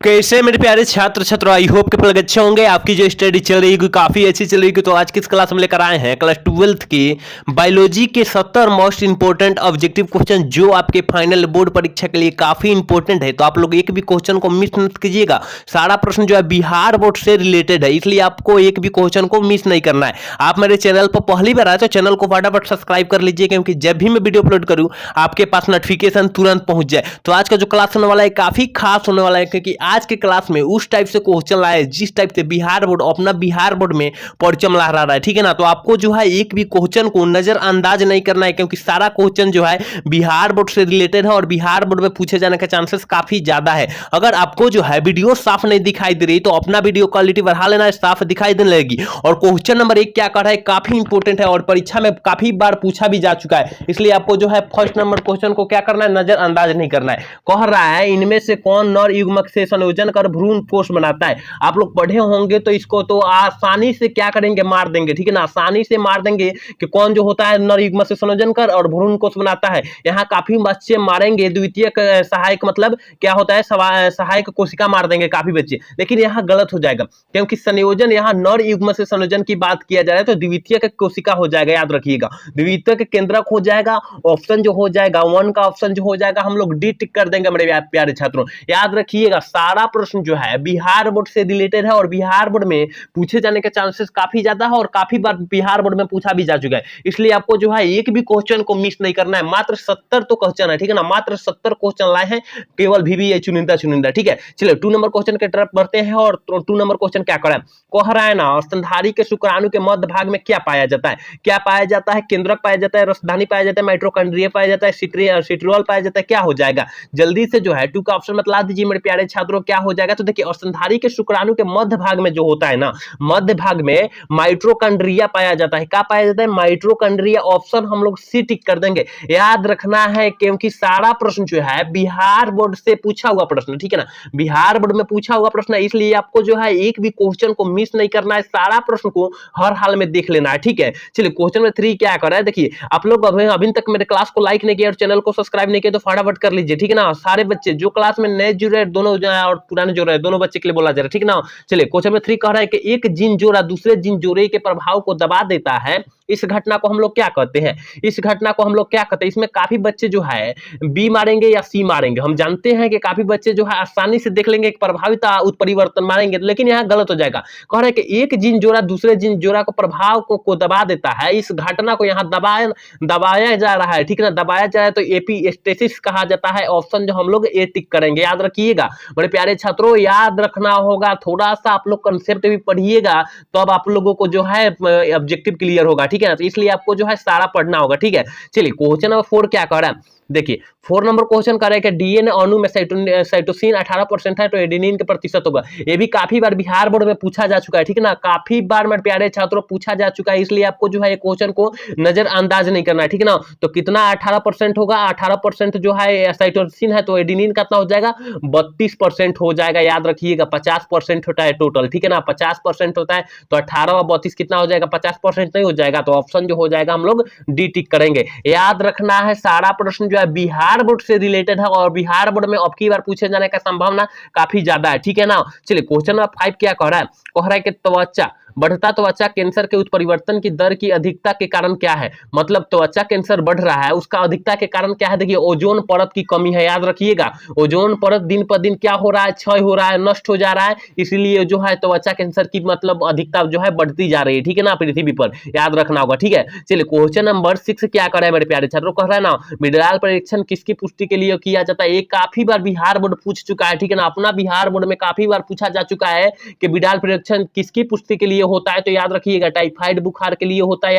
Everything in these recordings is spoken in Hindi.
कैसे मेरे प्यारे छात्र छात्र, आई होप के पल अच्छे होंगे। आपकी जो स्टडी चल रही है काफी अच्छी चल रही है। तो आज किस क्लास में लेकर आए हैं क्लास 12th की बायोलॉजी के 70 मोस्ट इंपोर्टेंट ऑब्जेक्टिव क्वेश्चन जो आपके फाइनल बोर्ड परीक्षा के लिए काफी इंपोर्टेंट है। तो आप लोग एक भी क्वेश्चन को मिस मत कीजिएगा। सारा प्रश्न जो है बिहार बोर्ड से रिलेटेड है, इसलिए आपको एक भी क्वेश्चन को मिस नहीं करना है। आप मेरे चैनल पर पहली बार आए तो चैनल को फटाफट सब्सक्राइब कर लीजिए, क्योंकि जब भी मैं वीडियो अपलोड करूं आपके पास नोटिफिकेशन तुरंत पहुंच जाए। तो आज का जो क्लास होने वाला है काफी खास होने वाला है, क्योंकि आज के क्लास में उस टाइप से क्वेश्चन लाए जिस टाइप से बिहार बोर्ड अपना बिहार बोर्ड में परचम लहरा रहा है, ठीक है ना। तो आपको जो है एक भी क्वेश्चन को नजरअंदाज नहीं करना है, क्योंकि सारा क्वेश्चन जो है बिहार बोर्ड से रिलेटेड है और बिहार बोर्ड में पूछे जाने के चांसेस काफी ज्यादा है। अगर आपको जो है वीडियो साफ नहीं दिखाई दे रही तो अपना वीडियो क्वालिटी बढ़ा लेना, साफ दिखाई देने लगेगी। और क्वेश्चन नंबर 1 क्या कर रहा है, काफी इंपोर्टेंट है और परीक्षा में काफी बार पूछा भी जा चुका है, इसलिए आपको जो है फर्स्ट नंबर क्वेश्चन को क्या करना है, नजरअंदाज नहीं करना है। कह रहा है इनमें से कौन नर युग्मक से संयोजन कर भ्रूण कोष बनाता है। आप लोग पढ़े होंगे तो इसको तो आसानी से क्या करेंगे, मार देंगे, ठीक है ना। आसानी से मार देंगे कि कौन जो होता है नर युग्मक से संयोजन कर और भ्रूण कोष बनाता है। यहाँ काफी बच्चे मारेंगे द्वितीयक सहायक, मतलब क्या होता है सहायक कोशिका मार देंगे काफी बच्चे, लेकिन यहाँ गलत हो जाएगा, क्योंकि संयोजन यहाँ नर युग्मक से संयोजन की बात किया जा रहा है तो द्वितीयक कोशिका हो जाएगा, याद रखिएगा। द्वितीयक केंद्रक हो जाएगा, ऑप्शन जो हो जाएगा 1 का ऑप्शन जो हो जाएगा हम लोग डी टिक कर देंगे मेरे प्यारे छात्रों। याद रखिएगा सारा प्रश्न जो है बिहार बोर्ड से रिलेटेड है और बिहार बोर्ड में पूछे जाने के चांसेस काफी ज्यादा है और काफी बार बिहार बोर्ड में पूछा भी जा चुका है, इसलिए आपको जो है एक भी क्वेश्चन को मिस नहीं करना है। मात्र 70 तो क्वेश्चन है, ठीक है ना, मात्र 70 क्वेश्चन लाए हैं, केवल भी चुनिंदा, ठीक है। चलिए 2 नंबर क्वेश्चन के तरफ बढ़ते हैं और 2 नंबर क्वेश्चन क्या कर रहा है, कह रहा है ना स्तनधारी के शुक्राणु के मध्य भाग में क्या पाया जाता है, क्या पाया जाता है, केंद्रक पाया जाता है, रसधानी पाया जाता है, माइटोकॉन्ड्रिया पाया जाता है, सिट्रियोल पाया जाता है, क्या हो जाएगा। जल्दी से जो है 2 का ऑप्शन बतला दीजिए मेरे प्यारे छात्रों, क्या हो जाएगा। तो देखिए स्तनधारी के शुक्राणु के मध्य भाग में जो होता है ना, मध्य भाग में माइटोकॉन्ड्रिया पाया जाता है। क्या पाया जाता है, माइटोकॉन्ड्रिया, ऑप्शन हम लोग सी टिक कर देंगे। याद रखना है क्योंकि सारा प्रश्न जो है बिहार बोर्ड से पूछा हुआ प्रश्न, ठीक है ना, बिहार बोर्ड में पूछा हुआ प्रश्न है, इसलिए आपको जो है एक भी क्वेश्चन को मिस नहीं करना है, सारा प्रश्न को हर हाल में देख लेना है, ठीक है। चलिए क्वेश्चन नंबर 3 क्या कर रहा है, देखिए आप लोग अभी तक मेरे क्लास को लाइक नहीं किया और चैनल को सब्सक्राइब नहीं किया तो फटाफट कर लीजिए, ठीक है ना। सारे बच्चे जो क्लास में नए जुड़ रहे हैं दोनों और पुराने जुड़ रहे हैं दोनों बच्चे के लिए बोला जा रहा है, ठीक है ना। चलिए क्वेश्चन नंबर 3 कह रहा है कि एक जीन जोड़ा दूसरे जीन जोड़े के प्रभाव को दबा देता है, इस घटना को हम लोग क्या कहते हैं, इस घटना को हम लोग क्या कहते हैं। इसमें काफी बच्चे जो है बी मारेंगे या सी मारेंगे। हम जानते हैं कि काफी बच्चे जो है आसानी से देख लेंगे प्रभावित उत्परिवर्तन मारेंगे, लेकिन यहाँ गलत हो जाएगा। कह रहा है कि एक जीन जोड़ा दूसरे जीन जोड़ा को प्रभाव को दबा देता है, इस घटना को यहाँ दबाया जा रहा है, ठीक है ना, दबाया जा रहा है तो एपिस्टेसिस कहा जाता है। ऑप्शन जो हम लोग ए टिक करेंगे, याद रखिएगा मेरे प्यारे छात्रों, याद रखना होगा। थोड़ा सा आप लोग कंसेप्ट भी पढ़िएगा तो अब आप लोगों को जो है ऑब्जेक्टिव क्लियर होगा, ठीक है ना। तो इसलिए आपको जो है सारा पढ़ना होगा, ठीक है। चलिए क्वेश्चन नंबर 4 क्या कह रहा है, देखिए 4 नंबर क्वेश्चन कर रहा है कि डीएनए अणु में साइटोसिन 18% है तो एडेनिन के प्रतिशत होगा। ये भी काफी बार बिहार बोर्ड में पूछा जा चुका है, ठीक है ना, काफी बार मेरे प्यारे छात्रों पूछा जा चुका है, इसलिए आपको जो है क्वेश्चन को नजरअंदाज नहीं करना है, ठीक है ना। तो कितना 18% होगा, 18% जो है साइटोसिन है तो एडेनिन कितना हो जाएगा, 32% हो जाएगा। याद रखिएगा 50% होता है टोटल, ठीक है ना, 50% होता है तो 18 और 32 कितना हो जाएगा, 50% नहीं हो जाएगा, तो ऑप्शन जो हो जाएगा हम लोग डी टिक करेंगे। याद रखना है सारा प्रश्न जो है बिहार बोर्ड से रिलेटेड है और बिहार बोर्ड में अब की बार पूछे जाने का संभावना काफी ज्यादा है, ठीक है ना। चलिए क्वेश्चन नंबर 5 क्या कह रहा है, कह रहा है कि त्वचा बढ़ता त्वचा कैंसर के उत्परिवर्तन की दर की अधिकता के कारण क्या है, मतलब त्वचा कैंसर बढ़ रहा है उसका अधिकता के कारण क्या है। देखिए ओजोन परत की कमी है, याद रखिएगा ओजोन परत दिन पर दिन क्या हो रहा है, क्षय हो रहा है, नष्ट हो जा रहा है, इसलिए जो है त्वचा कैंसर की मतलब अधिकता जो है बढ़ती जा रही है, ठीक है ना, पृथ्वी पर, याद रखना होगा, ठीक है। चलिए क्वेश्चन नंबर 6 क्या कर रहा है मेरे प्यारे छात्रों, कह रहा है ना विड्राल परीक्षण किसकी पुष्टि के लिए किया जाता है। ये काफी बार बिहार बोर्ड पूछ चुका है, ठीक है ना, अपना बिहार बोर्ड में काफी बार पूछा जा चुका है कि विड्राल परीक्षण किसकी पुष्टि के लिए होता है। तो याद रखिएगा टाइफाइड बुखार के लिए होता है,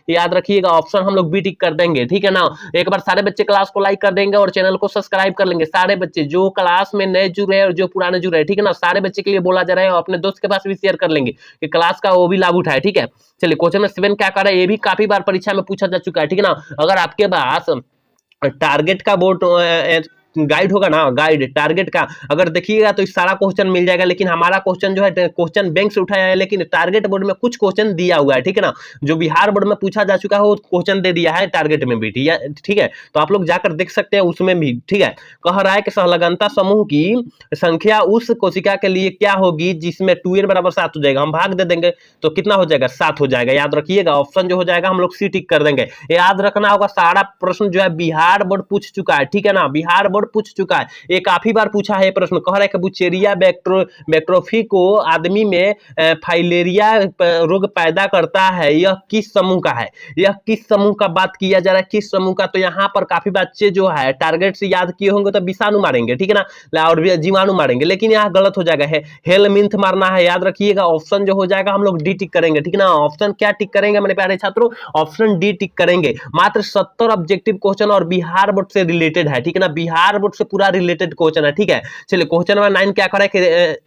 याद रखिएगा ऑप्शन हम लोग बी टिक कर देंगे, ठीक है ना। एक बार सारे बच्चे क्लास को लाइक कर देंगे और चैनल को सब्सक्राइब कर लेंगे, सारे बच्चे जो क्लास में नए जुड़े हैं और जो पुराने जुड़े हैं, ठीक है ना, सारे बच्चे के लिए बोला जा रहा है और अपने दोस्त के पास भी शेयर कर लेंगे कि क्लास का वो भी लाभ उठाए, ठीक है। चलिए क्वेश्चन नंबर 7 क्या कर रहा है, ये भी काफी बार परीक्षा में पूछा जा चुका है, ठीक है ना। अगर आपके पास टारगेट का बोर्ड गाइड होगा ना, गाइड टारगेट का अगर देखिएगा तो इस सारा क्वेश्चन मिल जाएगा। लेकिन हमारा क्वेश्चन जो है क्वेश्चन बैंक से उठाया है, लेकिन टारगेट बोर्ड में कुछ क्वेश्चन दिया हुआ है, ठीक है ना, जो बिहार बोर्ड में पूछा जा चुका है वो क्वेश्चन दे दिया है टारगेट में भी, ठीक है। तो आप लोग जाकर देख सकते हैं उसमें भी, ठीक है। कह रहा है कि सहलगनता समूह की संख्या उस कोशिका के लिए क्या होगी जिसमें 2n बराबर 7 हो जाएगा। हम भाग दे देंगे तो कितना हो जाएगा, 7 हो जाएगा। याद रखिएगा ऑप्शन जो हो जाएगा हम लोग सी टिक कर देंगे। याद रखना होगा सारा प्रश्न जो है बिहार बोर्ड पूछ चुका है, ठीक है ना, बिहार बोर्ड पूछ चुका है, ये काफी बार पूछा है प्रश्न। कह रहा है कि बुचेरिया बैक्ट्रोफी को आदमी में फाइलेरिया रोग पैदा करता है, यह किस समूह का है, यह किस समूह का बात किया जा रहा है, किस समूह का। तो यहाँ पर काफी बच्चे जो है टारगेट से याद किए होंगे तो विषाणु मारेंगे, ठीक है ना, और जीवाणु मारेंगे, लेकिन यहाँ गलत हो जाएगा, हेलमिंथ मारना है। याद रखिएगा ऑप्शन जो हो जाएगा हम लोग डी टिक करेंगे, ठीक है ना। ऑप्शन क्या टिक करेंगे मेरे प्यारे छात्रों, ऑप्शन डी टिक करेंगे। मात्र 70 ऑब्जेक्टिव क्वेश्चन और बिहार बोर्ड से रिलेटेड है, ठीक है ना, बिहार बोर्ड से पूरा रिलेटेड क्वेश्चन है, ठीक है। चलिए क्वेश्चन नंबर 9 क्या करे कि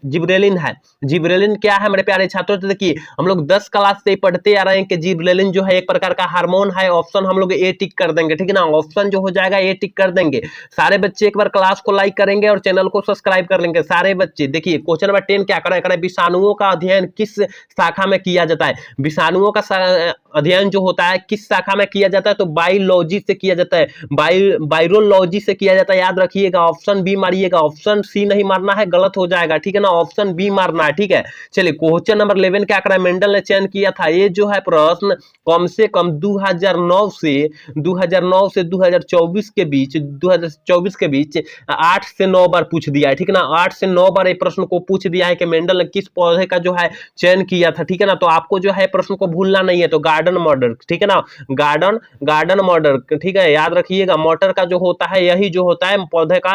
जिब्रेलिन है। जिब्रेलिन क्या है मेरे प्यारे छात्रों, तो देखिए हम लोग 10 क्लास से पढ़ते आ रहे हैं कि जिब्रेलिन जो है एक प्रकार का हार्मोन है। ऑप्शन हम लोग ए टिक कर देंगे, ठीक है ना, ऑप्शन जो हो जाएगा ए टिक कर देंगे। सारे बच्चे एक बार क्लास को लाइक करेंगे और चैनल को सब्सक्राइब कर लेंगे सारे बच्चे। देखिए क्वेश्चन नंबर 10 क्या करें, विषाणुओं का अध्ययन किस शाखा में किया जाता है। विषाणुओं का अध्ययन जो होता है किस शाखा में किया जाता है, तो बायोलॉजी से किया जाता है, वायरोलॉजी से किया जाता है। याद रखिएगा ऑप्शन बी मारिएगा, ऑप्शन सी नहीं मारना है, गलत हो जाएगा, ठीक है ना, ऑप्शन बी मारना है, ठीक है। चलिए क्वेश्चन नंबर 11 क्या करा, मेंडल ने चयन किया था। ये जो है प्रश्न कम से कम 2009 से 2024 के बीच 8 से 9 बार पूछ दिया है, ठीक है ना, 8 से 9 बार ये प्रश्न को पूछ दिया है कि मेंडल ने किस पौधे का जो है चयन किया था, ठीक है ना। तो आपको जो है प्रश्न को भूलना नहीं है, तो गार्डन मॉडल, ठीक है ना, गार्डन मॉडल, ठीक है। याद रखिएगा मोटर का जो होता है यही जो होता है पौधे का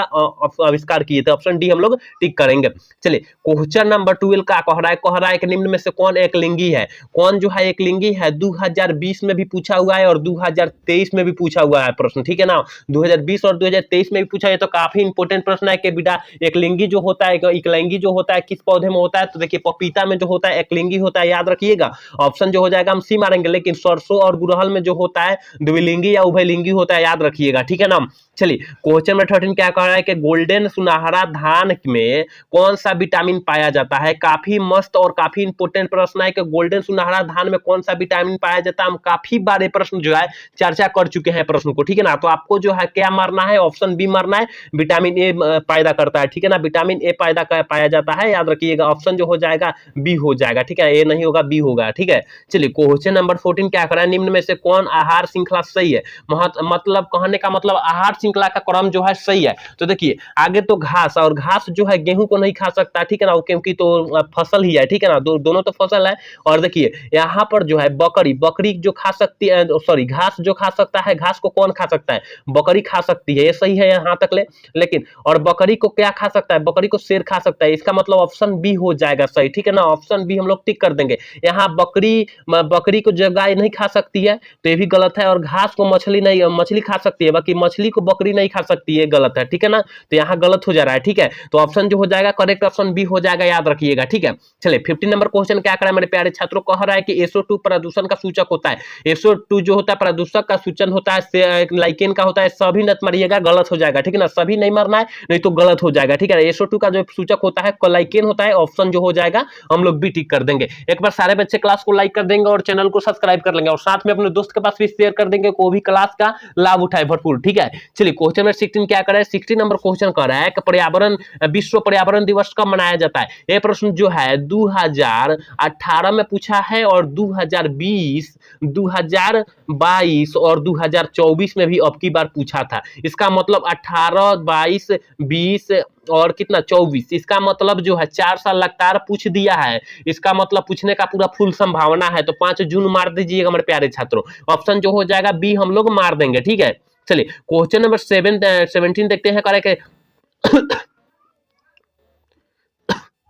आविष्कार किए थे। ऑप्शन डी हम लोग टिक करेंगे। चलिए क्वेश्चन नंबर 12 का कह रहा है कि निम्न में से कौन एक लिंगी है। कौन जो है एक लिंगी है, 2020 में भी पूछा हुआ है और 2023 में भी पूछा हुआ है प्रश्न, ठीक है ना, 2020 और 2023 में भी पूछा है। तो काफी इंपोर्टेंट प्रश्न है कि बेटा एक लिंगी जो होता है, एकलिंगी जो होता है किस पौधे में होता है, तो देखिए पपीता में जो होता है एकलिंगी होता है। याद रखिएगा ऑप्शन जो हो जाएगा हम सी मारेंगे, लेकिन सरसों और गुड़हल में जो होता है द्विलिंगी या उभयलिंगी होता है, याद रखिएगा, ठीक है ना। चलिए क्वेश्चन नंबर 13 क्या कह रहा है कि गोल्डन सुनहरा धान में कौन सा विटामिन पाया जाता है। काफी मस्त और काफी इंपोर्टेंट प्रश्न है कि गोल्डन सुनहरा धान में कौन सा विटामिन पाया जाता है। हम काफी बार ये प्रश्न जो है चर्चा कर चुके हैं प्रश्न को, ठीक है ना। तो आपको जो है क्या मारना है, ऑप्शन बी मारना है, विटामिन ए पैदा करता है, ठीक है ना, विटामिन ए पैदा पाया जाता है। याद रखिएगा ऑप्शन जो हो जाएगा बी हो जाएगा, ठीक है, ए नहीं होगा बी होगा, ठीक है। चलिए क्वेश्चन नंबर 14 क्या कर रहा है, निम्न में से कौन आहार श्रृंखला सही है। मतलब कहने का मतलब आहार श्रृंखला का क्रम जो है सही है। तो देखिए आगे तो घास, और घास जो है गेहूं को नहीं खा सकता, ठीक है ना, क्योंकि तो फसल ही है, ठीक है ना, दोनों तो फसल है। और देखिए यहाँ पर जो है बकरी जो खा सकती है, सॉरी घास जो खा सकता है, घास को कौन खा सकता है, बकरी खा सकती है, ये सही है यहाँ तक लेकिन और बकरी को क्या खा सकता है, बकरी को शेर खा सकता है। इसका मतलब ऑप्शन बी हो जाएगा सही, ठीक है ना, ऑप्शन बी हम लोग टिक कर देंगे। यहाँ बकरी को गाय नहीं खा सकती है तो ये भी गलत है, और घास को मछली खा सकती है, बाकी मछली को बकरी नहीं खा सकती है, गलत है, ठीक है ना। तो यहाँ गलत हो जा रहा है, ठीक है। तो ऑप्शन जो हो जाएगा करेक्ट ऑप्शन बी हो जाएगा, याद रखिएगा, ठीक है। चलिए 15 नंबर क्वेश्चन क्या करा मेरे प्यारे छात्रों, कह रहा है कि SO2 प्रदूषण का सूचक होता है। SO2 जो होता है प्रदूषक का सूचन होता है, लाइकेन का होता है। सभी नत मारिएगा, गलत हो जाएगा, ठीक है ना, सभी नहीं मारना है नहीं तो गलत हो जाएगा, ठीक है। SO2 का जो सूचक होता है लाइकेन होता है, ऑप्शन जो हो जाएगा हम लोग बी टिक कर देंगे। एक बार सारे बच्चे क्लास को लाइक कर देंगे और चैनल को सब्सक्राइब कर लेंगे, और साथ में अपने दोस्त के पास भी शेयर कर देंगे, को भी क्लास का लाभ उठाए भरपूर, ठीक है। चलिए क्वेश्चन नंबर 16 क्या कर रहा है, 16 नंबर क्वेश्चन कर रहा है कि विश्व पर्यावरण दिवस कब मनाया जाता है। यह प्रश्न जो है 2018 में पूछा है और 2020, 2022 और 2024 में भी अब की बार पूछा था। इसका मतलब 18, 22, 20 और कितना 24, इसका मतलब जो है 4 साल लगातार पूछ दिया है। इसका मतलब पूछने का पूरा फुल संभावना है। तो 5 जून मार दीजिएगा मेरे प्यारे छात्रों, ऑप्शन जो हो जाएगा बी हम लोग मार देंगे, ठीक है। चलिए क्वेश्चन नंबर 17 देखते हैं, करे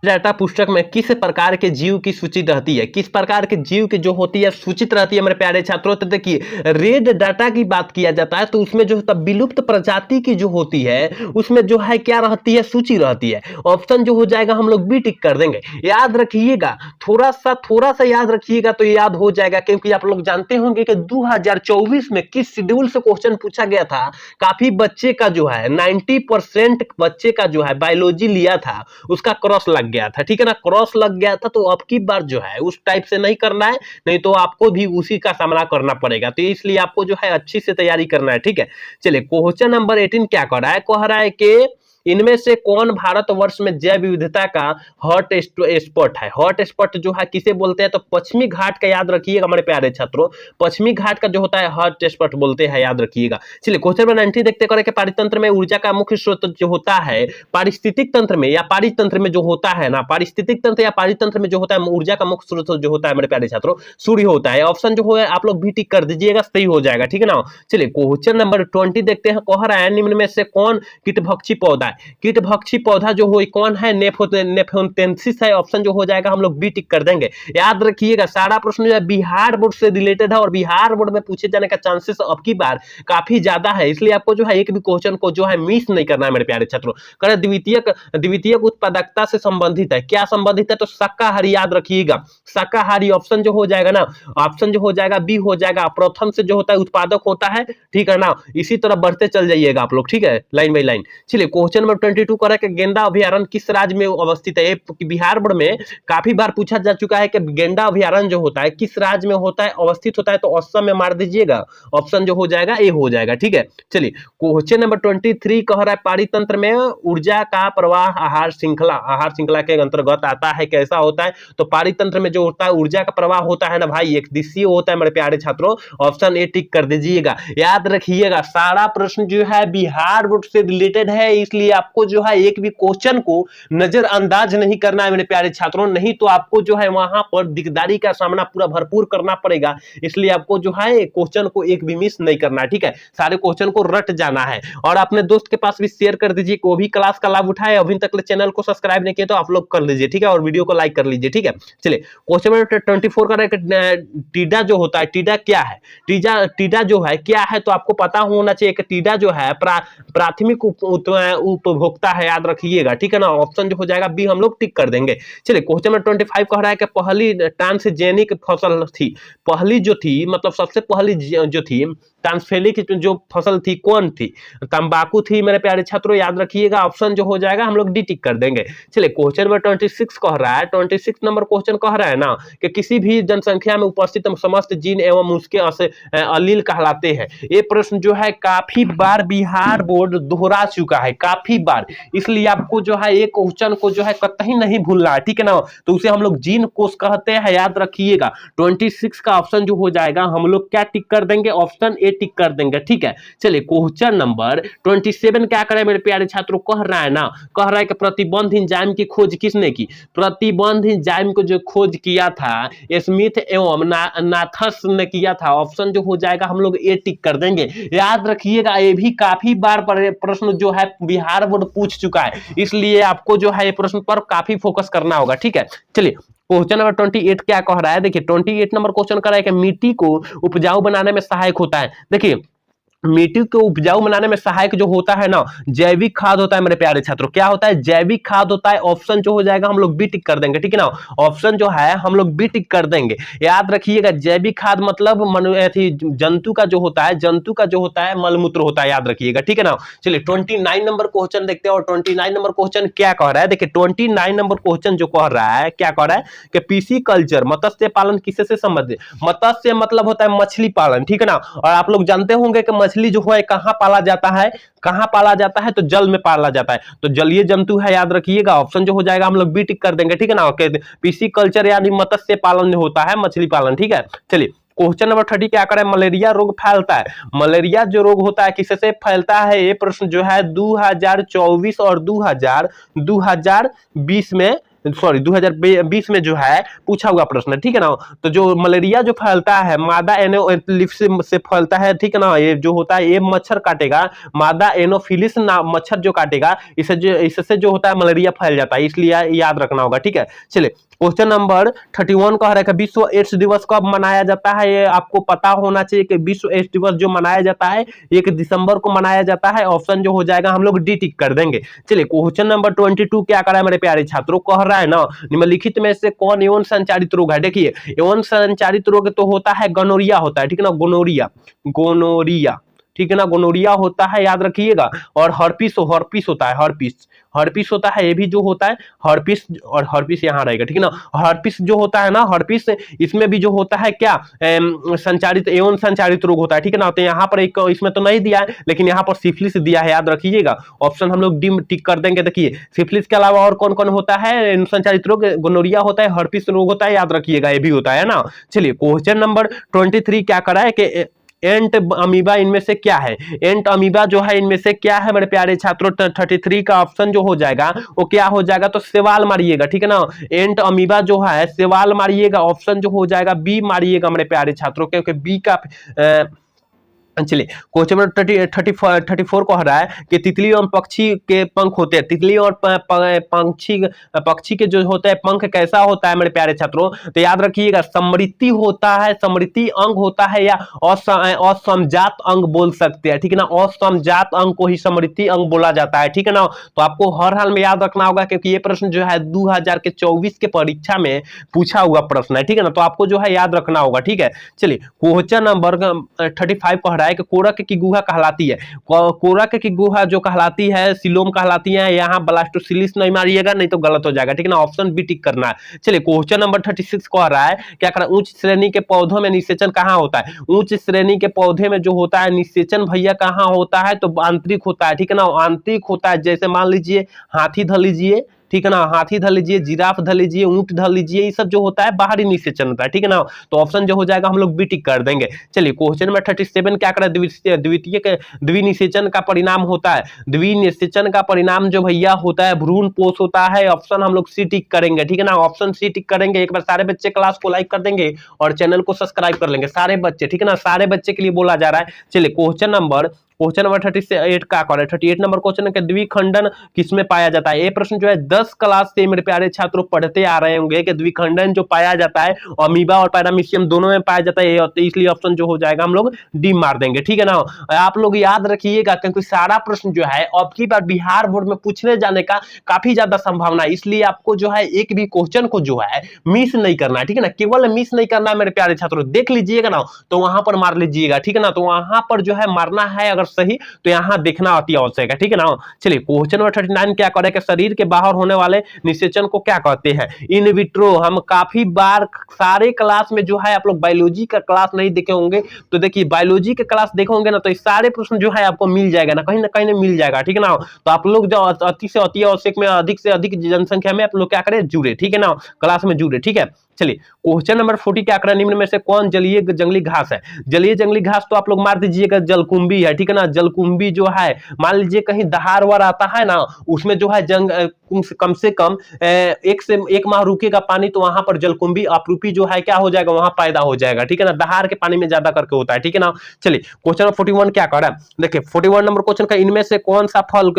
डाटा पुस्तक में किस प्रकार के जीव की सूची रहती है, किस प्रकार के जीव की जो होती है सूचित रहती है मेरे प्यारे छात्रों। तो देखिए रेड डाटा की बात किया जाता है तो उसमें जो होता है विलुप्त प्रजाति की जो होती है उसमें जो है क्या रहती है, सूची रहती है। ऑप्शन जो हो जाएगा हम लोग बी टिक कर देंगे। याद रखिएगा, थोड़ा सा याद रखिएगा तो याद हो जाएगा, क्योंकि आप लोग जानते होंगे कि 2024 में किस शेड्यूल से क्वेश्चन पूछा गया था। काफी बच्चे का जो है 90% बच्चे का जो है बायोलॉजी लिया था, उसका क्रॉस लग गया था, ठीक है ना, क्रॉस लग गया था। तो अब की बार जो है उस टाइप से नहीं करना है, नहीं तो आपको भी उसी का सामना करना पड़ेगा। तो इसलिए आपको जो है अच्छी से तैयारी करना है, ठीक है। चलिए क्वेश्चन नंबर 18 क्या कह रहा है कि इनमें से कौन भारतवर्ष में जैव विविधता का हॉट स्पॉट है। हॉट स्पॉट जो है किसे बोलते हैं, तो पश्चिमी घाट का याद रखिएगा हमारे प्यारे छात्रों, पश्चिमी घाट का जो होता है हॉट स्पॉट बोलते हैं, याद रखिएगा। चलिए क्वेश्चन नंबर 90 देखते हैं कि पारितंत्र में ऊर्जा का मुख्य स्रोत जो होता है पारिस्थितिक तंत्र में या पारितंत्र में जो होता है ना, पारिस्थितिक तंत्र या पारितंत्र में जो होता है ऊर्जा का मुख्य स्रोत जो होता है मेरे प्यारे छात्रों सूर्य होता है। ऑप्शन जो है आप लोग भी टिक कर दीजिएगा, सही हो जाएगा, ठीक है ना। चलिए क्वेश्चन नंबर 20 देखते हैं, कह रहा है निम्न में से कौन कीटभक्षी पौधा है। कीटभक्षी पौधा जो हो कौन है, नेफोन्थेंसिस है। ऑप्शन जो हो जाएगा हम लोग बी टिक कर देंगे। याद रखिएगा सारा प्रश्न जो है बिहार बोर्ड से रिलेटेड है और बिहार बोर्ड में पूछे जाने का चांसेस अब की बार काफी ज्यादा है, इसलिए आपको जो है एक भी क्वेश्चन को जो है मिस नहीं करना है मेरे प्यारे छात्रों। करें द्वितीयक उत्पादकता से संबंधित है, क्या संबंधित है, तो शाकाहारी, याद रखिएगा शाकाहारी। ऑप्शन जो हो जाएगा ना, ऑप्शन जो हो जाएगा बी हो जाएगा। प्रथम से जो होता है उत्पादक होता है, ठीक है ना, इसी तरह बढ़ते चल जाइएगा आप लोग, ठीक है, लाइन बाई लाइन। चलिए क्वेश्चन नंबर 22 कह रहा है कि गेंडा अभ्यारण्य किस राज्य में अवस्थित है। बिहार बोर्ड में काफी बार पूछा जा चुका है कि गेंडा अभ्यारण्य जो होता है किस राज्य में होता है, अवस्थित होता है, तो असम में मार दीजिएगा। ऑप्शन जो हो जाएगा ए हो जाएगा, ठीक है। चलिए क्वेश्चन नंबर 23 कह रहा है पारितंत्र में ऊर्जा का प्रवाह आहार श्रृंखला के अंतर्गत आता है, कैसा होता है, तो पारितंत्र में जो होता है ऊर्जा का प्रवाह होता है ना भाई, एक दिशीय होता है मेरे प्यारे छात्रों। ऑप्शन ए टिक कर दीजिएगा। याद रखिएगा सारा प्रश्न जो है बिहार बोर्ड से रिलेटेड है, इसलिए आपको जो है एक भी क्वेश्चन को नजरअंदाज नहीं करना है मेरे प्यारे छात्रों, नहीं तो आपको जो है वहां पर दिकदारी का सामना पूरा भरपूर करना पड़ेगा। इसलिए आपको जो है क्वेश्चन को एक भी मिस नहीं करना है, ठीक है, सारे क्वेश्चन को रट जाना है। और अपने दोस्त के पास भी शेयर कर दीजिए, वो भी क्लास का लाभ उठाए। अभी तक चैनल को सब्सक्राइब नहीं किया तो आप लोग कर लीजिए, ठीक है, और वीडियो को लाइक कर लीजिए, ठीक है। चलिए क्वेश्चन नंबर 24 का टीडा जो होता है, टीडा क्या है, टीडा जो है क्या है, तो आपको पता होना चाहिए कि टीडा जो है प्राथमिक उपभोक्ता है, याद रखिएगा, ठीक है ना। ऑप्शन जो हो जाएगा बी हम लोग टिक कर देंगे। चलिए क्वेश्चन नंबर 25 कह रहा है कि पहली ट्रांसजेनिक फसल थी, पहली जो थी मतलब सबसे पहली जो थी ट्रांसफेलिक जो फसल थी कौन थी, तंबाकू थी मेरे प्यारे छात्रों, याद रखिएगा। ऑप्शन जो हो जाएगा हम लोग डी टिक कर देंगे। चलिए क्वेश्चन नंबर 26 कह रहा है, 26 नंबर क्वेश्चन कह रहा है ना कि किसी भी जनसंख्या में उपस्थित समस्त जीन एवं उसके अलील कहलाते हैं। ये प्रश्न जो है काफी बार बिहार बोर्ड दोहरा चुका है, काफी बार, इसलिए आपको जो है एक क्वेश्चन को जो है कतई नहीं भूलना है, ठीक है ना। तो उसे हम लोग जीन कोष कहते हैं, याद रखिएगा। 26 का ऑप्शन जो हो जाएगा हम लोग क्या टिक कर देंगे, ऑप्शन ए टिक कर देंगे, ठीक है। चलिए क्वेश्चन नंबर 27 क्या करें मेरे प्यारे छात्रों, कह रहा है ना, कह रहा है कि प्रतिबंध एंजाइम की खोज किसने की, प्रतिबंध एंजाइम को जो खोज किया था स्मिथ एवं नाथस ने किया था। ऑप्शन जो हो जाएगा हम लोग ए टिक कर देंगे। याद रखिएगा ये भी काफी बार प्रश्न जो है बिहार बोर्ड पूछ चुका है, इसलिए आपको जो है प्रश्न पर काफी फोकस करना होगा, ठीक है। चलिए क्वेश्चन नंबर 28 क्या कह रहा है, देखिए 28 नंबर क्वेश्चन कर रहा है कि मिट्टी को उपजाऊ बनाने में सहायक होता है। देखिए मिट्टी को उपजाऊ बनाने में सहायक जो होता है ना, जैविक खाद होता है मेरे प्यारे छात्रों। क्या होता है, जैविक खाद होता है। ऑप्शन जो हो जाएगा हम लोग बी टिक कर देंगे, ठीक है ना। ऑप्शन जो है हम लोग बी टिक कर देंगे। याद रखिएगा जैविक खाद मतलब जंतु का जो होता है, जंतु का जो होता है मलमूत्र होता है, याद रखिएगा, ठीक है ना। चलिए 29 नंबर क्वेश्चन देखते हैं, और 29 नंबर क्वेश्चन क्या कह रहा है, देखिए 29 नंबर क्वेश्चन जो कह रहा है क्या कह रहा है कि पीसी कल्चर मत्स्य पालन किससे से संबंधित, मत्स्य मतलब होता है मछली पालन, ठीक है ना। और आप लोग जानते होंगे कि मछली जो है कहां पाला जाता है, कहां पाला जाता है, तो जल में पाला जाता है, तो जलीय जंतु है, याद रखिएगा। ऑप्शन जो हो जाएगा हम लोग बी टिक कर देंगे, ठीक है ना। पीसी कल्चर यानी मत्स्य पालन जो होता है मछली पालन, ठीक है। चलिए क्वेश्चन नंबर 30 क्या करें, मलेरिया रोग फैलता है, मलेरिया जो रोग होता है किससे फैलता है, ये प्रश्न जो है 2024 और 2020 में सॉरी 2020 में जो है पूछा हुआ प्रश्न है, ठीक है ना। तो जो मलेरिया जो फैलता है मादा एनोफिलिस से फैलता है, ठीक है ना। ये जो होता है ये मच्छर काटेगा, मादा एनोफिलिस ना मच्छर जो काटेगा, इससे जो होता है मलेरिया फैल जाता है, इसलिए याद रखना होगा, ठीक है। चलिए क्वेश्चन नंबर 31 कह रहा है विश्व एड्स दिवस कब मनाया जाता है। ये आपको पता होना चाहिए कि विश्व एड्स दिवस जो मनाया जाता है 1 दिसंबर को मनाया जाता है। ऑप्शन जो हो जाएगा हम लोग डी टिक कर देंगे। चलिए क्वेश्चन नंबर 22 क्या कर रहा है मेरे प्यारे छात्रों, कह रहा है ना निम्नलिखित में से कौन यौन संचारित रोग है। देखिए यौन संचारित रोग तो होता है गोनोरिया होता है, ठीक है ना। गोनोरिया, गोनोरिया, ठीक है ना। गोनोरिया होता है, याद रखिएगा। और हर्पिस होता है, हर्पिस होता है, ये भी जो होता है हर्पिस, और हर्पिस यहाँ रहेगा, ठीक है ना। हर्पिस जो होता है ना, हर्पिस इसमें भी जो होता है क्या संचारित एवं संचारित रोग होता है, ठीक है ना। तो यहाँ पर एक इसमें तो नहीं दिया है, लेकिन यहाँ पर सिफिलिस दिया है, याद रखिएगा। ऑप्शन हम लोग डी टिक कर देंगे। देखिए सिफिलिस के अलावा और कौन कौन होता है संचारित रोग, गोनोरिया होता है, हर्पिस रोग होता है, याद रखिएगा, ये भी होता है ना। चलिए क्वेश्चन नंबर 23 क्या करा है कि एंट अमीबा इनमें से क्या है। एंट अमीबा जो है इनमें से क्या है मेरे प्यारे छात्रों। 33 का ऑप्शन जो हो जाएगा वो क्या हो जाएगा, तो सवाल मारिएगा, ठीक है ना। एंट अमीबा जो है सवाल मारिएगा, ऑप्शन जो हो जाएगा बी मारिएगा मेरे प्यारे छात्रों, क्योंकि बी का चलिए क्वेश्चन नंबर 34 कह रहा है कि तितली और पक्षी के पंख होते हैं। तितली और पक्षी के जो होते हैं पंख कैसा होता है मेरे प्यारे छात्रों, तो याद रखिएगा समृद्धि होता है, समृद्धि अंग होता है, या असमजात अंग बोल सकते हैं, ठीक है ना। असमजात अंग को ही समृद्धि अंग बोला जाता है, ठीक है ना। तो आपको हर हाल में याद रखना होगा, क्योंकि ये प्रश्न जो है 2024 के परीक्षा में पूछा हुआ प्रश्न है, ठीक है ना। तो आपको जो है याद रखना होगा, ठीक है। चलिए क्वेश्चन नंबर 35 कह रहा है कि कोरक की गुहा कहलाती है। कोरक की गुहा जो कहलाती है सिलोम कहलाती है। यहाँ ब्लास्टोसिलिस नहीं मारिएगा, नहीं तो गलत हो जाएगा, ठीक है ना। ऑप्शन बी टिक करना है। चलिए क्वेश्चन नंबर 36 कह रहा है क्या कर उच्च श्रेणी के पौधों में निषेचन कहाँ होता है। उच्च श्रेणी के पौधे में जो होता है निषेचन भैया कहाँ होता है, तो आंतरिक होता है, ठीक है ना। आंतरिक होता है, जैसे मान लीजिए हाथी धर लीजिए, ठीक है ना। हाथी धर लीजिए, जिराफ धर लीजिए, ऊंट धर लीजिए, ये सब जो होता है बाहरी निषेचन होता है, ठीक है ना। तो ऑप्शन जो हो जाएगा हम लोग बी टिक कर देंगे। चलिए क्वेश्चन नंबर 37 क्या करें, द्विनिषेचन का परिणाम होता है। द्विनिषेचन का परिणाम जो भैया होता है भ्रूण पोष होता है। ऑप्शन हम लोग सी टिक करेंगे, ठीक है ना। ऑप्शन सी टिक करेंगे। एक बार सारे बच्चे क्लास को लाइक कर देंगे और चैनल को सब्सक्राइब कर लेंगे, सारे बच्चे, ठीक है ना। सारे बच्चे के लिए बोला जा रहा है। चलिए क्वेश्चन नंबर 38 का करें। 38 नंबर क्वेश्चन है कि द्विखंडन किसमें पाया जाता है। ये प्रश्न जो है 10 क्लास से मेरे प्यारे छात्रों पढ़ते आ रहे होंगे कि द्विखंडन जो पाया जाता है अमीबा और पैरामीशियम दोनों में पाया जाता है, इसलिए ऑप्शन जो हो जाएगा हम लोग डी मार देंगे, ठीक है ना। आप लोग याद रखिएगा, क्योंकि सारा प्रश्न जो है अब की बार बिहार बोर्ड में पूछने जाने का काफी ज्यादा संभावना है, इसलिए आपको जो है एक भी क्वेश्चन को जो है मिस नहीं करना है, ठीक है ना। केवल मिस नहीं करना है मेरे प्यारे छात्रों, देख लीजिएगा ना तो वहां पर मार लीजिएगा, ठीक है ना। तो वहां पर जो है मारना है अगर सही, तो यहां देखना अति आवश्यक है, ठीक है ना। चलिए क्वेश्चन नंबर 39 क्या करें कि शरीर के बाहर होने वाले निषेचन को क्या कहते हैं। इन विट्रो, हम काफी बार सारे क्लास में जो है आप लोग बायोलॉजी का क्लास नहीं देखे होंगे, तो देखिए बायोलॉजी के क्लास देखे होंगे ना, तो सारे प्रश्न जो है आपको मिल जाएगा ना कहीं मिल जाएगा, ठीक है ना। तो आप लोग जो अति से अति आवश्यक में अधिक से अधिक जनसंख्या में आप लोग क्या करें, जुड़े, ठीक है ना, क्लास में जुड़े, ठीक है। चलिए क्वेश्चन नंबर 40 क्या करें, निम्न में से कौन जलीय जंगली घास है। जलीय जंगली घास तो आप लोग मार दीजिएगा जलकुंभी है, ठीक है ना। जलकुंभी जो है मान लीजिए कहीं दहाड़ वार आता है ना, उसमें जो है जंग कम से कम 1 माह रुकेगा पानी, तो वहां पर जलकुंभी अपरूपी जो है क्या हो जाएगा, वहां पैदा हो जाएगा, ठीक है ना। दहाड़ के पानी में ज्यादा करके होता है, ठीक है ना। चलिए क्वेश्चन नंबर 41 क्या कर रहा है, देखिए 41 नंबर क्वेश्चन का इनमें से कौन सा फल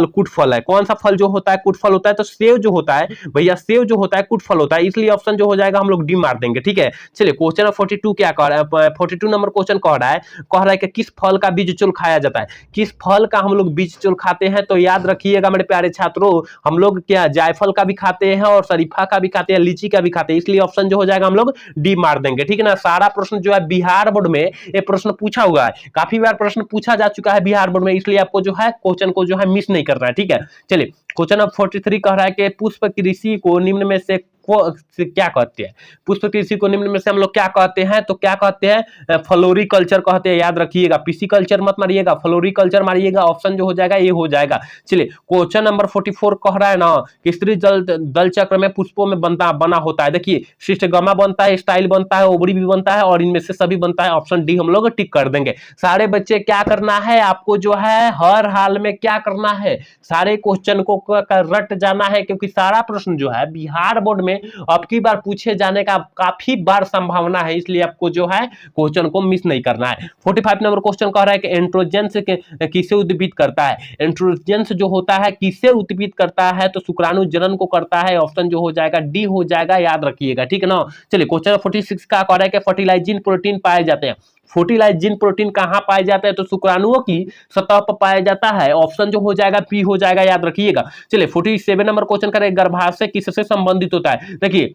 कुट फल है। कौन सा फल जो होता है कुट फल होता है, तो सेव जो होता है भैया, सेव जो होता है कुट फल होता है, इसलिए ऑप्शन जो हो जाएगा हम लोग डी मार देंगे, ठीक है। चलिए क्वेश्चन 42 क्या कह रहा है, 42 नंबर क्वेश्चन कह रहा है कि किस फल का बीज चोल खाया जाता है। किस फल का हम लोग बीज चोल खाते हैं, तो याद रखिएगा मेरे प्यारे छात्रों, हम लोग क्या जायफल का भी खाते हैं और शरीफा का भी खाते हैं, लीची का भी खाते हैं, इसलिए ऑप्शन जो हो जाएगा हम लोग डी मार देंगे, ठीक है ना। सारा प्रश्न जो है बिहार बोर्ड में ये प्रश्न पूछा हुआ है, काफी बार प्रश्न पूछा जा चुका है बिहार बोर्ड में, इसलिए आपको जो है क्वेश्चन को जो है मिस नहीं करना है, ठीक है। चलिए क्वेश्चन नंबर 43 कह रहा है कि पुष्प कृषि को निम्न में से को क्या कहते हैं? पुष्प कृषि को निम्न में से हम लोग क्या कहते हैं? तो क्या कहते हैं? फ्लोरिकल्चर कहते हैं, याद रखिएगा। पिसिकल्चर मत मारिएगा, फ्लोरिकल्चर मारिएगा। ऑप्शन जो हो जाएगा ये हो जाएगा। चलिए क्वेश्चन नंबर 44 कह रहा है ना कि स्त्री दल चक्र में पुष्पों में बना होता है। देखिए शिष्टगमा बनता है, स्टाइल बनता है, ओवरी भी बनता है और इनमें से सभी बनता है। ऑप्शन डी हम लोग टिक कर देंगे। सारे बच्चे क्या करना है आपको जो है हर हाल में क्या करना है, सारे क्वेश्चन को रट जाना है, क्योंकि सारा प्रश्न जो है बिहार बोर्ड में अब की बार पूछे जाने का काफी बार संभावना है, इसलिए आपको जो है क्वेश्चन को मिस नहीं करना है। 45 नंबर क्वेश्चन कह रहा है कि एंड्रोजेंस किसे उद्दीपित करता है? एंड्रोजेंस जो होता है किसे उद्दीपित करता है? तो शुक्राणु जनन को करता है। ऑप्शन जो हो जाएगा डी हो जाएगा, याद रखिएगा, ठीक है ना। चलिए क्वेश्चन 46 का कह रहा है कि फर्टिलाइजिंग प्रोटीन पाए जाते हैं। फर्टिलाइजिंग प्रोटीन कहां पाए जाते हैं? तो शुक्राणुओं की सतह पर पाया जाता है। ऑप्शन जो हो जाएगा पी हो जाएगा, याद रखिएगा। चलिए 47 नंबर क्वेश्चन करें, गर्भाशय किससे संबंधित होता है? देखिए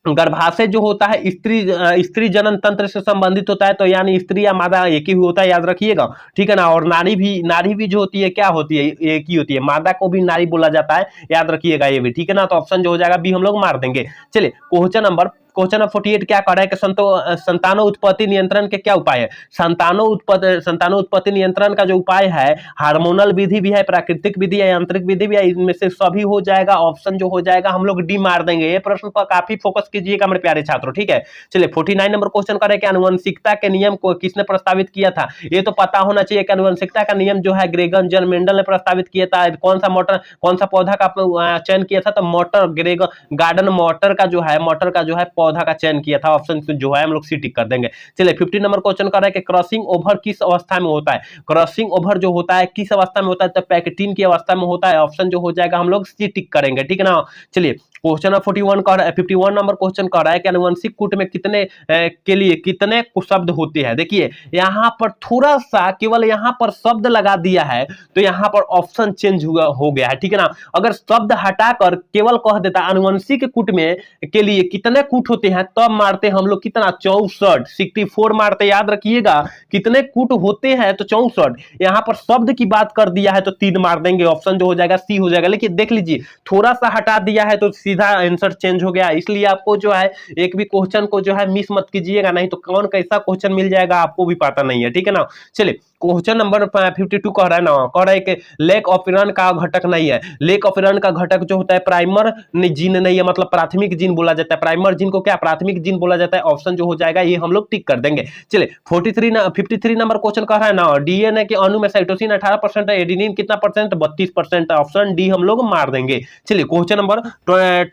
गर्भाशय जो होता है स्त्री जनन तंत्र से संबंधित होता है, तो यानी स्त्री या मादा एक ही होता है, याद रखिएगा, ठीक है ना। और नारी भी जो होती है क्या होती है? एक ही होती है। मादा को भी नारी बोला जाता है, याद रखिएगा ये भी, ठीक है ना। तो ऑप्शन जो हो जाएगा बी हम लोग मार देंगे। चलिए क्वेश्चन नंबर 48 क्या कर रहा है कि संतानों उत्पत्ति नियंत्रण के क्या उपाय है? संतानों उत्पत्ति नियंत्रण का जो उपाय है, हार्मोनल विधि भी है, प्राकृतिक विधि है, यांत्रिक विधि भी है, इनमें से सभी हो जाएगा। ऑप्शन जो हो जाएगा हम लोग डी मार देंगे। ये प्रश्न पर काफी फोकस कीजिएगा मेरे प्यारे छात्रों, ठीक है। चलिए 49 नंबर क्वेश्चन करें कि आनुवंशिकता के नियम को किसने प्रस्तावित किया था? ये तो पता होना चाहिए कि आनुवंशिकता का नियम जो है ग्रेगन जन मेंडल ने प्रस्तावित किया था। कौन सा पौधा का चयन किया था? तो मटर का जो है पौधा का चयन किया था। ऑप्शन जो है हम लोग सी टिक कर देंगे। चलिए 50 नंबर क्वेश्चन कर रहा है कि क्रॉसिंग ओवर किस अवस्था में होता है? क्रॉसिंग ओवर जो होता है किस अवस्था में होता है? तो पैक्टिन की अवस्था में होता है। ऑप्शन जो हो जाएगा हम लोग सी टिक करेंगे, ठीक है ना। चलिए क्वेश्चन नंबर 51 नंबर क्वेश्चन कह रहा है कि अनुवंशिक कूट में के लिए कितने शब्द होते हैं? देखिए यहां पर थोड़ा सा केवल यहां पर शब्द लगा दिया है, तो यहां पर ऑप्शन चेंज हो गया है, ठीक है ना। अगर शब्द हटाकर केवल कह देता अनुवंशिक कूट में के लिए कितने कूट होते हैं, तब मारते हम लोग कितना? 64 मारते, याद रखिएगा। कितने कूट होते हैं? तो 64। यहां पर शब्द की बात कर दिया है तो 3 मार देंगे। ऑप्शन जो हो जाएगा सी हो जाएगा। लेकिन देख लीजिए थोड़ा सा हटा दिया है तो सीधा आंसर चेंज हो गया। इसलिए आपको जो है एक भी क्वेश्चन को जो है मिस मत कीजिएगा, नहीं तो कौन कैसा क्वेश्चन मिल जाएगा आपको भी पता नहीं है, ठीक है ना। चलिए क्वेश्चन नंबर 52 कह रहा है ना, कह रहा है कि लेक ऑफ इरन का घटक नहीं है। लेक ऑफ इरन का घटक जो होता है प्राइमर जीन नहीं है, मतलब प्राथमिक जीन बोला जाता है। प्राइमर जीन को क्या प्राथमिक जीन बोला जाता है? ऑप्शन जो हो जाएगा ये हम लोग टिक कर देंगे। चलिए 53 नंबर क्वेश्चन कह रहा है ना, डीएनए के अणु में साइटोसिन 18% है, एडेनिन कितना परसेंट? 32%। ऑप्शन डी हम लोग मार देंगे। चलिए क्वेश्चन नंबर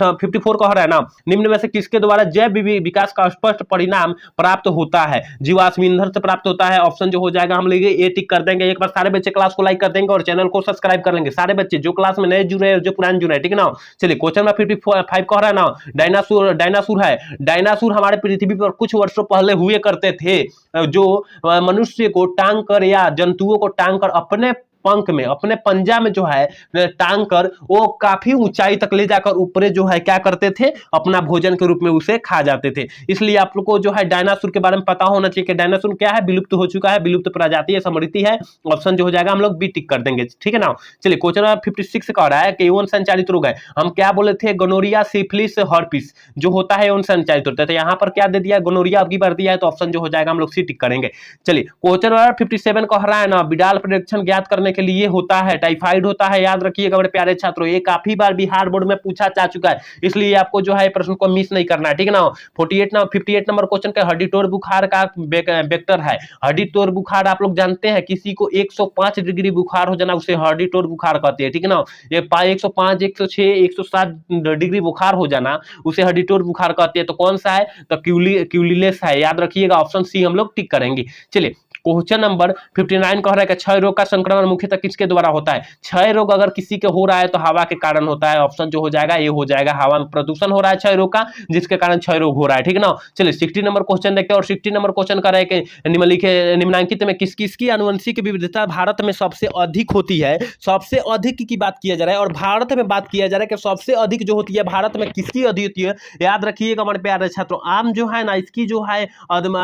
54 कह रहा है ना, निम्न में से किसके द्वारा जैव विकास का स्पष्ट परिणाम प्राप्त होता है? जीवाश्म ईंधन से प्राप्त होता है। ऑप्शन जो हो जाएगा हम लोग ये टिक कर देंगे। एक बार सारे बच्चे क्लास को लाइक कर देंगे और चैनल को सब्सक्राइब कर लेंगे, सारे बच्चे जो क्लास में नए जुड़े हैं जो पुराने जुड़े हैं, ठीक है ना। चलिए क्वेश्चन नंबर 55 कह रहा है ना, डायनासोर है। डायनासोर हमारे पृथ्वी पर कुछ वर्षों पहले हुए करते थे, जो मनुष्य को टांग कर या जंतुओं को टांग कर अपने पंख में, अपने पंजा में जो है टांग कर वो काफी ऊंचाई तक ले जाकर ऊपर जो है क्या करते थे? अपना भोजन के रूप में उसे खा जाते थे। इसलिए आप लोग को जो है डायनासोर के बारे में पता होना चाहिए कि डायनासोर क्या है? विलुप्त हो चुका है, विलुप्त प्रजाति है, समृद्धि है। ऑप्शन जो हो जाएगा हम लोग बी टिक कर देंगे, ठीक है ना। चलिए क्वेश्चन नंबर 56 कह रहा है कि यौन संचालित रोग है। हम क्या बोले थे? गोनोरिया, सिफिलिस, हर्पिस जो होता है यौन संचालित होता है। तो यहाँ पर क्या दे दिया? गोनोरिया आपकी बार दिया है, तो ऑप्शन जो हो जाएगा हम लोग सी टिक करेंगे। चलिए क्वेश्चन नंबर 57 कह रहा है ना, बिडाल प्रेडिक्शन ज्ञात करने के लिए होता है टाइफाइड होता है, याद रखिएगा मेरे प्यारे छात्रों। ये काफी बार बिहार बोर्ड में पूछा जा चुका है, इसलिए आपको जो है प्रश्न को मिस नहीं करना है, ठीक है ना। 58 नंबर क्वेश्चन का हड्डी-तोड़ बुखार का वेक्टर है। हड्डी-तोड़ बुखार आप लोग जानते हैं, किसी को 105 डिग्री बुखार हो जाना उसे हड्डी-तोड़ बुखार कहते हैं, ठीक है ना। ये 105, 106, 107 डिग्री बुखार हो जाना उसे हड्डी-तोड़ बुखार कहते हैं। तो कौन सा है? तो क्यूलिलेस है, याद रखिएगा। ऑप्शन सी हम लोग टिक करेंगे। चलिए क्वेश्चन नंबर 59 कह रहा है कि क्षय रोग का संक्रमण मुख्यतः किसके द्वारा होता है? क्षय रोग अगर किसी के हो रहा है तो हवा के कारण होता है। ऑप्शन जो हो जाएगा ये हो जाएगा, हवा में प्रदूषण हो रहा है क्षय रोग का, जिसके कारण क्षय रोग हो रहा है, ठीक है ना। चलिए 60 नंबर क्वेश्चन देखते हैं, और 60 नंबर क्वेश्चन कर रहा है कि निम्नलिखित में किसकी आनुवंशिक विविधता भारत में सबसे अधिक होती है? सबसे अधिक की बात किया जा रहा है और भारत में बात किया जा रहा है कि सबसे अधिक जो होती है भारत में किसकी अधिक होती है? याद रखिएगा हमारे प्यारे छात्रों, आम जो है ना इसकी जो है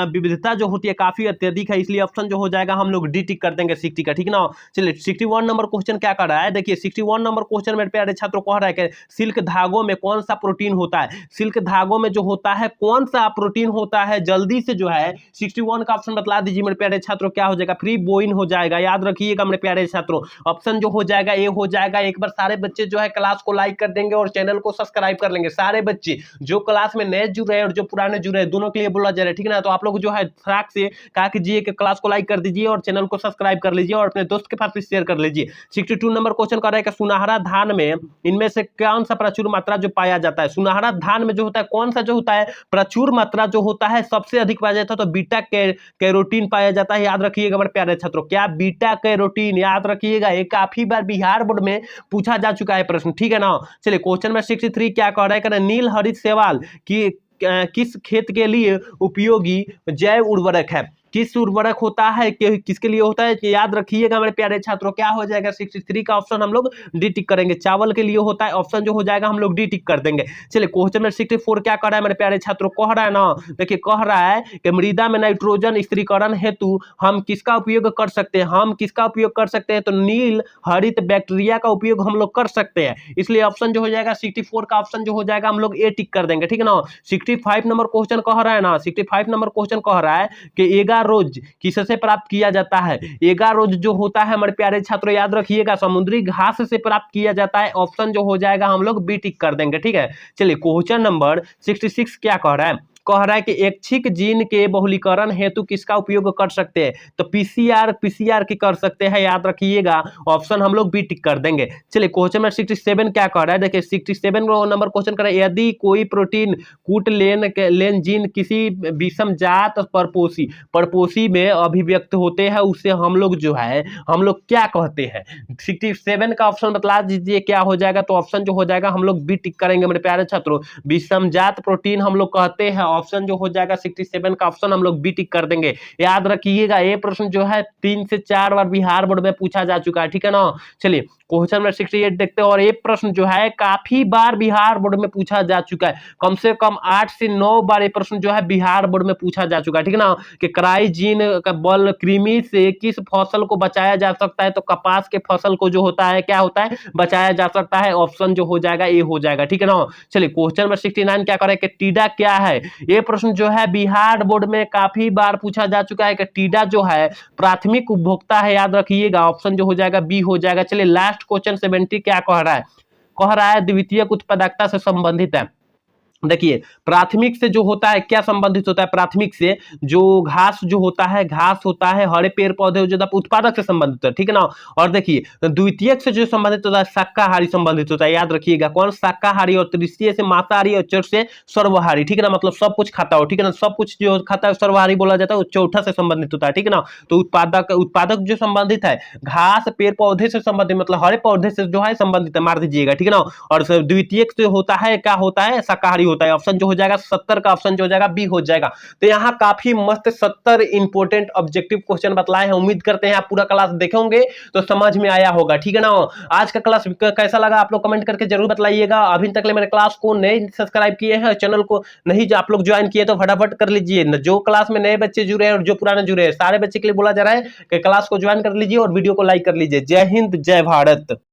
विविधता जो होती है काफी अत्यधिक है, इसलिए ऑप्शन जो हो जाएगा हम लोग डी टिक कर देंगे 60 का, ठीक है ना। चलिए 61 नंबर क्वेश्चन क्या कर रहा है, देखिए 61 नंबर क्वेश्चन मेरे प्यारे छात्रों कह रहा है कि सिल्क धागों में कौन सा प्रोटीन होता है, सिल्क धागों में जो होता है कौन सा प्रोटीन होता है, जल्दी से जो है 61 का ऑप्शन बतला दीजिए मेरे प्यारे छात्रों। क्या हो जाएगा, फ्री बोइन हो जाएगा, याद रखिएगा मेरे प्यारे छात्रों। ऑप्शन जो हो जाएगा ए हो जाएगा। एक बार सारे बच्चे जो है क्लास को लाइक कर देंगे और चैनल को सब्सक्राइब कर लेंगे। सारे बच्चे जो क्लास में नए जुड़ रहे हैं और जो पुराने जुड़ रहे हैं दोनों के लिए बोला जा रहा है, ठीक है ना। तो आप लोग जो है फटाक से कहा कीजिए कि क्लास को लाइक कर दीजिए और चैनल को सब्सक्राइब कर लीजिए और अपने दोस्त के पास भी शेयर कर लीजिए। 62 नंबर क्वेश्चन कर रहा है कि सुनहरा धान में इनमें से कौन सा प्रचुर मात्रा जो पाया जाता है, सुनहरा धान में जो होता है कौन सा जो होता है प्रचुर मात्रा जो होता है सबसे अधिक पाया जाता है, तो बीटा कैरोटीन पाया जाता है। याद रखिएगा मेरे प्यारे छात्रों, क्या बीटा कैरोटीन, याद रखिएगा। ये काफी बार बिहार बोर्ड में पूछा जा चुका है प्रश्न, ठीक है ना। चलिए क्वेश्चन नंबर 63 क्या कह रहा है, नील हरित शैवाल की किस खेत के लिए उपयोगी जैव उर्वरक है, किस उर्वरक होता है, किसके लिए होता है, याद रखिएगा मेरे प्यारे छात्रों। क्या हो जाएगा 63 का ऑप्शन हम लोग डी टिक करेंगे, चावल के लिए होता है, ऑप्शन जो हो जाएगा हम लोग डी टिक कर देंगे। चलिए क्वेश्चन में 64 क्या कर रहा है मेरे प्यारे छात्रों, कह रहा है ना, देखिए कह रहा है कि मृदा में नाइट्रोजन स्थिरीकरण हेतु हम किसका उपयोग कर सकते हैं, हम किसका उपयोग कर सकते हैं, तो नील हरित बैक्टीरिया का उपयोग हम लोग कर सकते हैं। इसलिए ऑप्शन जो हो जाएगा 64 का ऑप्शन जो हो जाएगा हम लोग ए टिक कर देंगे, ठीक है ना। 65 नंबर क्वेश्चन कह रहा है ना, 65 नंबर क्वेश्चन कह रहा है कि एगारोज किससे प्राप्त किया जाता है, एगारोज जो होता है हमारे प्यारे छात्रों याद रखिएगा समुद्री घास से प्राप्त किया जाता है। ऑप्शन जो हो जाएगा हम लोग बी टिक कर देंगे, ठीक है। चलिए क्वेश्चन नंबर 66 क्या कह रहा है, कह रहा है कि ऐच्छिक जीन के बहुलीकरण हेतु किसका उपयोग कर सकते हैं, तो पीसीआर की कर सकते हैं, याद रखिएगा। ऑप्शन हम लोग बी टिक कर देंगे। चलिए क्वेश्चन नंबर 67 क्या कह रहा है, देखिए 67 नंबर क्वेश्चन कर रहा है, यदि कोई प्रोटीन कूट लेन जीन किसी विषम जात परपोषी में अभिव्यक्त होते हैं उसे हम लोग जो है हम लोग क्या कहते हैं। 67 का ऑप्शन बतला दीजिए क्या हो जाएगा, तो ऑप्शन जो हो जाएगा हम लोग बी टिक करेंगे मेरे प्यारे छात्रों, विषम जात प्रोटीन हम लोग कहते हैं। ऑप्शन जो हो जाएगा 67 का ऑप्शन हम लोग बी टिक कर देंगे। याद रखिएगा ये प्रश्न जो है 3 से 4 बार बिहार बोर्ड में पूछा जा चुका है, ठीक है ना। चलिए क्वेश्चन नंबर 68 देखते हैं, और ये प्रश्न जो है काफी बार बिहार बोर्ड में पूछा जा चुका है, कम से कम 8 से 9 बार ये प्रश्न जो है बिहार बोर्ड में पूछा जा चुका है, ठीक है ना। कि क्राइजीन का बल कृमि से किस फसल को बचाया जा सकता है, तो कपास के फसल को जो होता है क्या होता है बचाया जा सकता है। ऑप्शन जो हो जाएगा ए हो जाएगा, ठीक है ना। चलिए क्वेश्चन नंबर 69 क्या करें कि टीडा क्या है, ये प्रश्न जो है बिहार बोर्ड में काफी बार पूछा जा चुका है कि टीडा जो है प्राथमिक उपभोक्ता है, याद रखिएगा। ऑप्शन जो हो जाएगा बी हो जाएगा। चलिए लास्ट क्वेश्चन 70 क्या कह रहा है, कह रहा है द्वितीयक उत्पादकता से संबंधित है। देखिए प्राथमिक से जो होता है क्या संबंधित होता है, प्राथमिक से जो घास जो होता है, घास होता है हरे पेड़ पौधे जो उत्पादक से संबंधित है, ठीक है ना। और देखिए द्वितीयक से जो संबंधित होता है शाकाहारी संबंधित होता है, याद रखिएगा कौन, शाकाहारी। और तृतीय से मांसाहारी और चौथ से सर्वहारी, ठीक है ना, मतलब सब कुछ खाता हो, ठीक है ना, सब कुछ जो खाता है सर्वहारी बोला जाता है, चौथा से संबंधित होता है, ठीक है ना। तो उत्पादक जो संबंधित है घास पेड़ पौधे से संबंधित, मतलब हरे पौधे से जो है संबंधित है, मार दीजिएगा, ठीक है ना। और द्वितीयक से होता है क्या होता है शाकाहारी होता है। ऑप्शन जो हो जाएगा 70 का ऑप्शन जो हो जाएगा बी हो जाएगा। तो यहाँ काफी मस्त 70 इंपोर्टेंट ऑब्जेक्टिव क्वेश्चन बतलाए हैं। उम्मीद करते हैं आप पूरा क्लास देखे होंगे तो समझ में आया होगा, ठीक है ना। आज का क्लास कैसा लगा आप लोग कमेंट करके जरूर बताइएगा। अभी तक मेरे क्लास को नहीं सब्सक्राइब किए हैं, चैनल को नहीं आप लोग ज्वाइन किए तो फटाफट कर लीजिए। जो क्लास में नए बच्चे जुड़े हैं और जो पुराने जुड़े हैं सारे बच्चे के लिए बोला जा रहा है कि क्लास को ज्वाइन कर लीजिए और वीडियो को लाइक कर लीजिए। जय हिंद जय भारत।